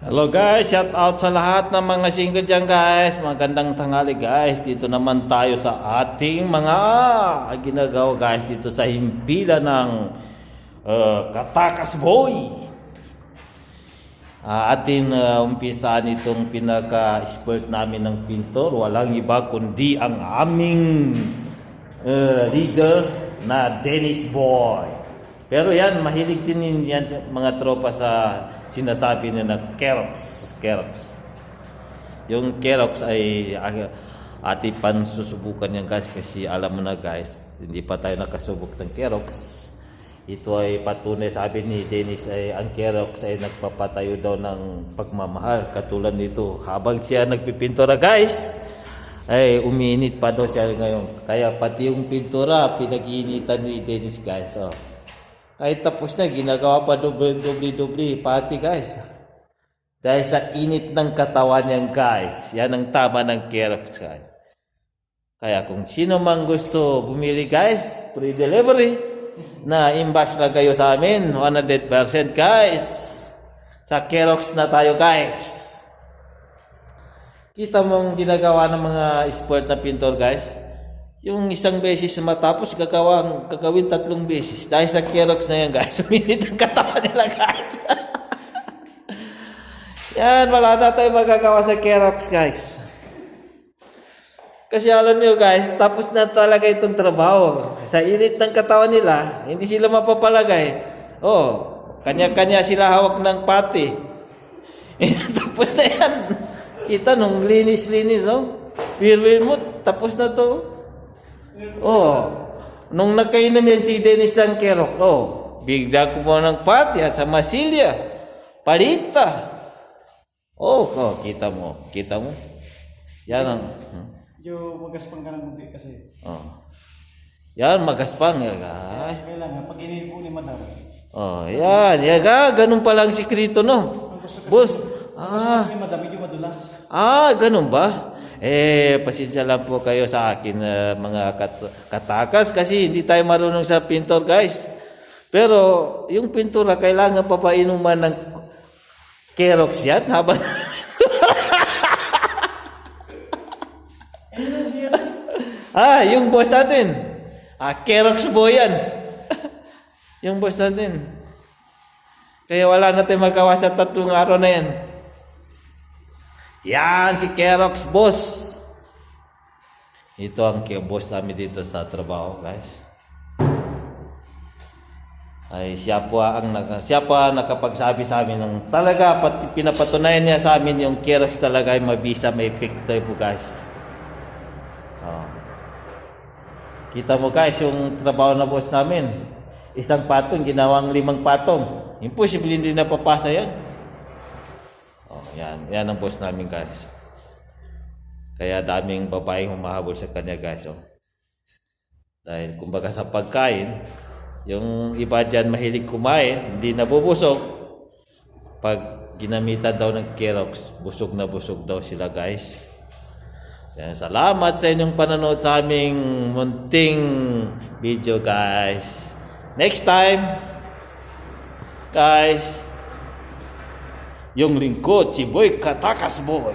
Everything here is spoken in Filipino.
Hello guys, shout out sa lahat ng mga single dyan guys. Magandang tanghali guys. Dito naman tayo sa ating mga ginagawa guys. Dito sa himpilan ng Katakas Boy. Atin umpisaan itong pinaka-expert namin ng pintor. Walang iba kundi ang aming leader na Dennis Boy. Pero yan, mahilig din yan mga tropa sa sinasabi niya na Kerox. Yung Kerox ay ating pansusubukan yan guys, kasi alam mo na guys, hindi pa tayo nakasubok ng Kerox. Ito ay patunay, sabi ni Dennis, ay ang Kerox ay nagpapatayo daw ng pagmamahal. Katulad nito, habang siya nagpipintura guys, ay umiinit pa daw siya ngayon. Kaya pati yung pintura pinag-iinitan ni Dennis guys. Kahit tapos na, ginagawa pa dubli pati guys. Dahil sa init ng katawan niyan guys. Yan ang tama ng Kerox guys. Kaya kung sino mang gusto bumili guys, free delivery. Na inbox lang kayo sa amin, 100% guys. Sa Kerox na tayo guys. Kita mong ginagawa ng mga expert na pintor guys. Yung isang beses matapos, gagawin 3 beses. Dahil sa Kerox na yan guys, suminit ang katawan nila guys. Yan, wala na tayo magagawa sa Kerox guys. Kasi alam niyo guys, tapos na talaga itong trabaho. Sa init ng katawan nila, hindi sila mapapalagay. Kanya-kanya sila hawak ng pati. Tapos na yan. Kita nung linis-linis, wir mo, tapos na to. Nung nagkainom yan si Dennis ng Kerox, bigla ko mo ng pati at sa masilya, palita. Kita mo. Yan ang... Yung magaspang ka ng munti kasi. Yan, magaspang. Kailangan, pag inipo ni madam. Yan. Ganun palang sikreto, no? Boss. Gusto ni madam, medyo madulas. Ganun ba? Pasensya lang po kayo sa akin, mga katakas, kasi hindi tayo marunong sa pintor guys. Pero yung pintura, kailangan pa painuman ng Kerox yan habang yung boss natin. Kerox Boy yan. Yung boss natin. Kaya wala natin magawa sa 3 araw na yan. Yan si Kerox boss. Ito ang boss namin dito sa trabaho guys. Ay siya pa nakapagsabi sa amin ng talaga, pinapatunayan niya sa amin yung Kerox talaga ay mabisa, may epekto po guys. Kita mo guys yung trabaho na boss namin. Isang patong ginawang 5 patong. Imposible hindi napapasa yan. Yan ang boss namin guys. Kaya daming babaeng humahabol sa kanya guys. Dahil kumbaga sa pagkain, yung iba dyan mahilig kumain, hindi nabubusog. Pag ginamitan daw ng Kerox, busog na busog daw sila guys. Kaya salamat sa inyong panonood sa aming munting video guys. Next time guys, yung lingkod si Boy Katakas Boy.